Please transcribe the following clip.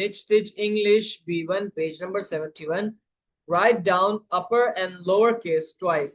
Nich Tich English B1 page number 71. Write down upper and lower case twice.